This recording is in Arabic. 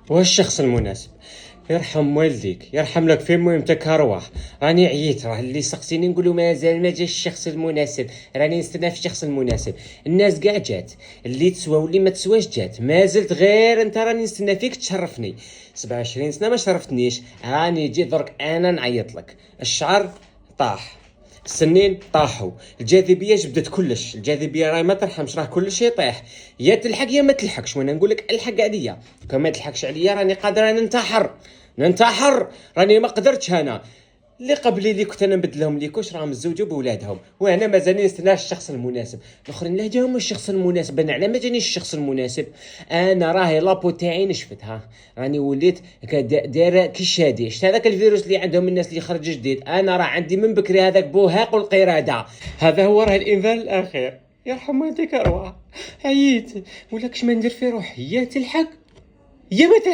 والشخص المناسب يرحم والديك، يرحم لك في مهمتك ارواح. راني عييت، راه اللي سقسيني نقولوا مازال ما جاش الشخص المناسب، راني نستنى في الشخص المناسب. الناس كاع جات، اللي تسوى واللي ما تسواش جات، ما زلت غير انت راني نستنى فيك تشرفني. 27 سنه ما شرفتنيش، راني جيت درك انا نعيط لك. الشعر طاح، السنين طاحوا، الجاذبيه جبدت كلش، الجاذبيه راهي ما ترحمش، راه كلش يطيح. يا تلحق يا ما تلحقش، وانا نقول لك الحق عليا. كون ما تلحقش عليا راني قادر انا ننتحر. راني ما قدرتش انا. اللي قبلي اللي كنت انا نبدلهم ليكوش راهم تزوجوا بولادهم، وانا مازال نستنى الشخص المناسب. الاخرين لا جاهم الشخص المناسب، انا على ما جانيش الشخص المناسب. انا راهي لابو تاعي نشفتها، راني وليت دايره كي الشادي. شفت هذاك الفيروس اللي عندهم الناس اللي خرج جديد، انا راه عندي من بكري هذاك بوهاق والقراده. هذا هو راه الانذار الاخير. يرحم والديك ارواح. عييت، ولا كش ما ندير في روحي، يا تلحق يا ما تلحق.